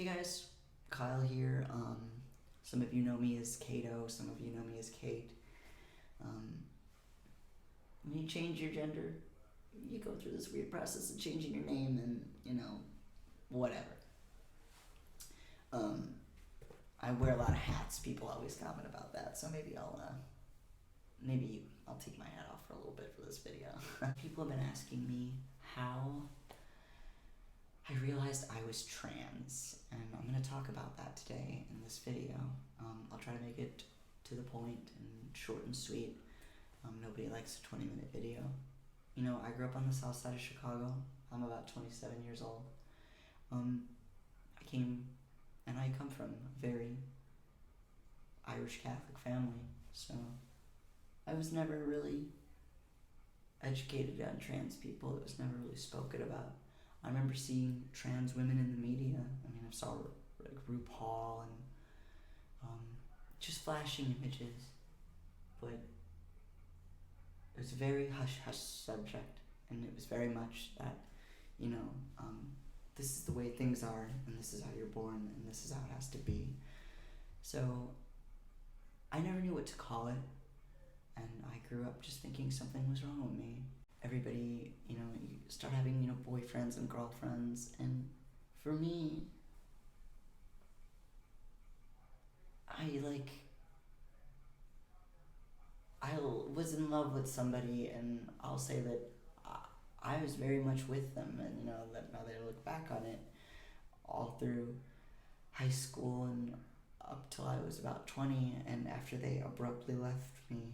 Hey guys, Kyle here. Some of you know me as Kato, some of you know me as Kate. Um, when you change your gender, you go through this weird process of changing your name and, whatever. Um, I wear a lot of hats. People always comment about that, so maybe I'll take my hat off for a little bit for this video. People have been asking me how I realized I was trans, and I'm going to talk about that today in this video. I'll try to make it to the point and short and sweet. Nobody likes a 20-minute video. I grew up on the south side of Chicago. I'm about 27 years old. I come from a very Irish Catholic family, so I was never really educated on trans people. It was never really spoken about. I remember seeing trans women in the media. I saw like RuPaul and just flashing images, but it was a very hush-hush subject, and it was very much that, this is the way things are, and this is how you're born, and this is how it has to be. So I never knew what to call it, and I grew up just thinking something was wrong with me. Everybody, you start having, boyfriends and girlfriends, and for me, I was in love with somebody, and I'll say that I was very much with them, and that now that I look back on it, all through high school and up till I was about 20, and after they abruptly left me,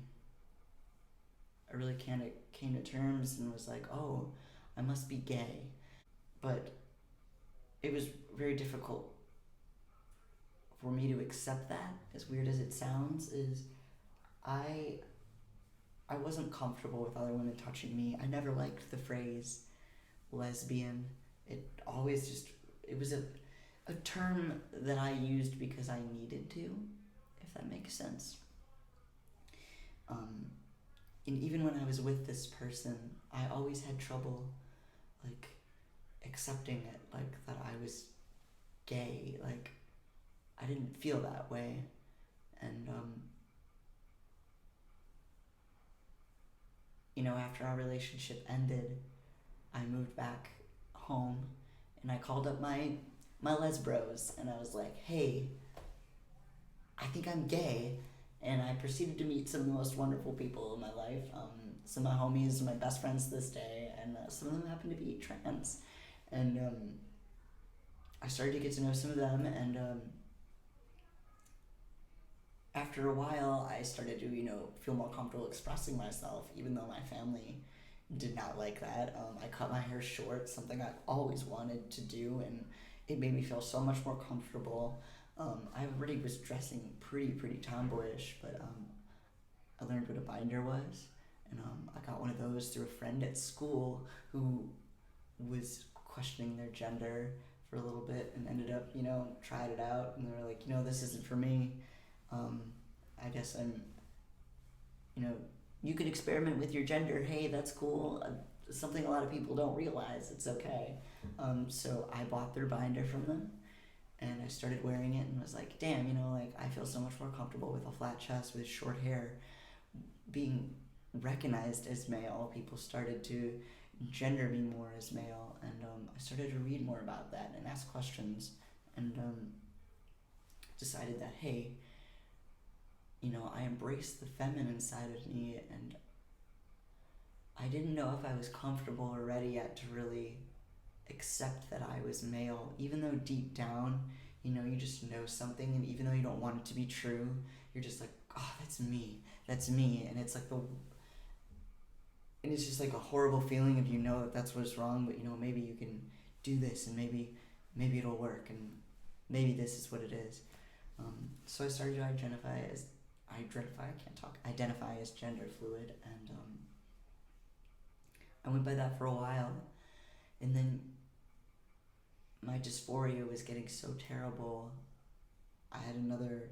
I really kind of came to terms and was like, oh, I must be gay. But it was very difficult for me to accept that, as weird as it sounds, is I wasn't comfortable with other women touching me. I never liked the phrase lesbian. It was a term that I used because I needed to, if that makes sense. And even when I was with this person, I always had trouble, accepting it, that I was gay. I didn't feel that way. And, after our relationship ended, I moved back home, and I called up my les bros, and I was like, hey, I think I'm gay. And I proceeded to meet some of the most wonderful people in my life. Some of my homies are my best friends to this day, and some of them happen to be trans. And I started to get to know some of them, and after a while, I started to, feel more comfortable expressing myself, even though my family did not like that. I cut my hair short, something I always wanted to do, and it made me feel so much more comfortable. I already was dressing pretty tomboyish, but I learned what a binder was, and I got one of those through a friend at school who was questioning their gender for a little bit and ended up, tried it out, and they were like, this isn't for me. I guess I'm, you can experiment with your gender. Hey, that's cool. Something a lot of people don't realize. It's okay. So I bought their binder from them, and I started wearing it and was like, damn, I feel so much more comfortable with a flat chest, with short hair, being recognized as male. People started to gender me more as male, and I started to read more about that and ask questions, and decided that, hey, I embraced the feminine side of me, and I didn't know if I was comfortable or ready yet to really accept that I was male, even though deep down, you just know something, and even though you don't want it to be true, you're just like, oh, that's me, and it's and it's just like a horrible feeling if that that's what's wrong, but maybe you can do this, and maybe it'll work, and maybe this is what it is. So I started to identify as gender fluid, and I went by that for a while, and then my dysphoria was getting so terrible. I had another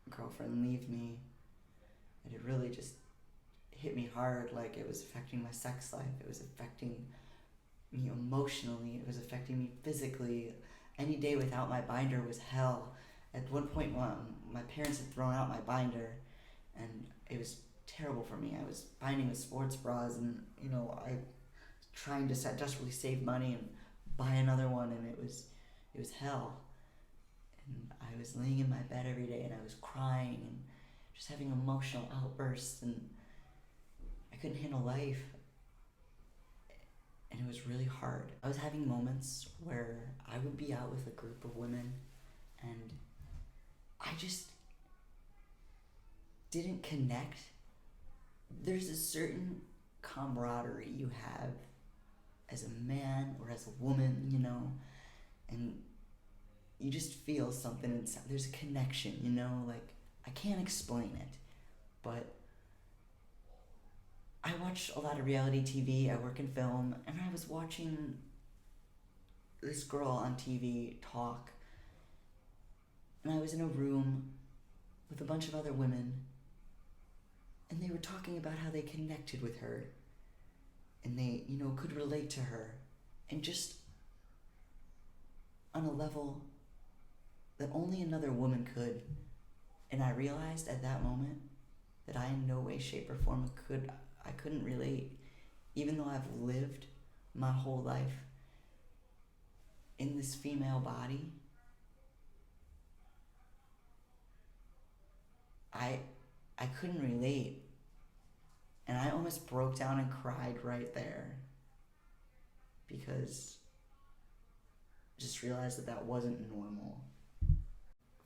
girlfriend leave me, and it really just hit me hard. It was affecting my sex life, it was affecting me emotionally, it was affecting me physically. Any day without my binder was hell. At one point, my parents had thrown out my binder, and it was terrible for me. I was binding with sports bras, and I trying to desperately save money and buy another one, and it was hell. And I was laying in my bed every day, and I was crying and just having emotional outbursts, and I couldn't handle life, and it was really hard. I was having moments where I would be out with a group of women, and I just didn't connect. There's a certain camaraderie you have as a man or as a woman, and you just feel something inside. There's a connection, like I can't explain it, but I watch a lot of reality TV. I work in film, and I was watching this girl on TV talk, and I was in a room with a bunch of other women, and they were talking about how they connected with her, and they, could relate to her, and just on a level that only another woman could. And I realized at that moment that I in no way, shape, or form I couldn't relate, even though I've lived my whole life in this female body. I couldn't relate, and I almost broke down and cried right there, because I just realized that wasn't normal.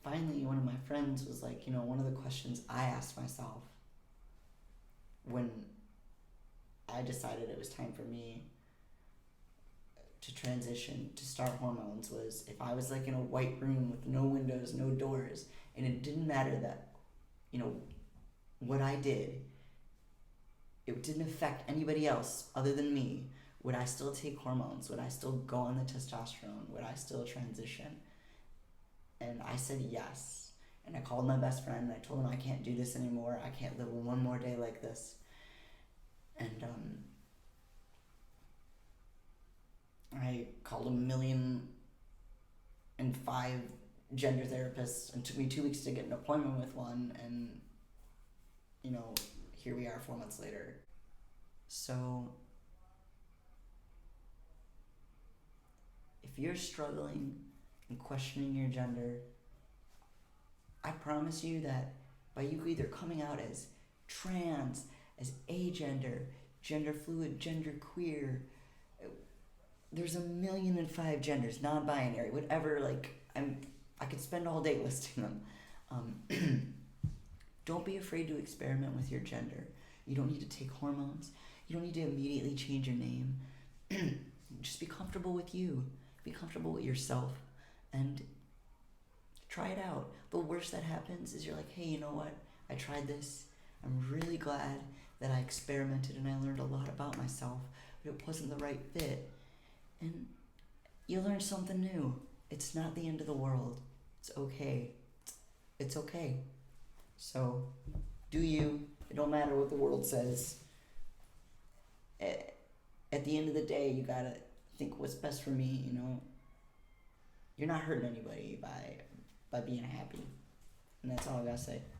Finally, one of my friends was like, one of the questions I asked myself when I decided it was time for me to transition, to start hormones, was if I was like in a white room with no windows, no doors, and it didn't matter that, what I did, it didn't affect anybody else other than me, would I still take hormones? Would I still go on the testosterone? Would I still transition? And I said yes. And I called my best friend and I told him I can't do this anymore. I can't live one more day like this. And I called 1,000,005 gender therapists, and it took me 2 weeks to get an appointment with one, and here we are 4 months later. So if you're struggling and questioning your gender, I promise you that by you either coming out as trans, as agender, gender fluid, gender queer, there's 1,000,005 genders, non-binary, whatever. I could spend all day listing them. Don't be afraid to experiment with your gender. You don't need to take hormones. You don't need to immediately change your name. Just be comfortable with you. Be comfortable with yourself, and try it out. The worst that happens is you're like, hey, you know what? I tried this. I'm really glad that I experimented and I learned a lot about myself, but it wasn't the right fit. And you learn something new. It's not the end of the world. It's okay. It's okay. So, do you. It don't matter what the world says. At the end of the day, you gotta think what's best for me, You're not hurting anybody by being happy. And that's all I gotta say.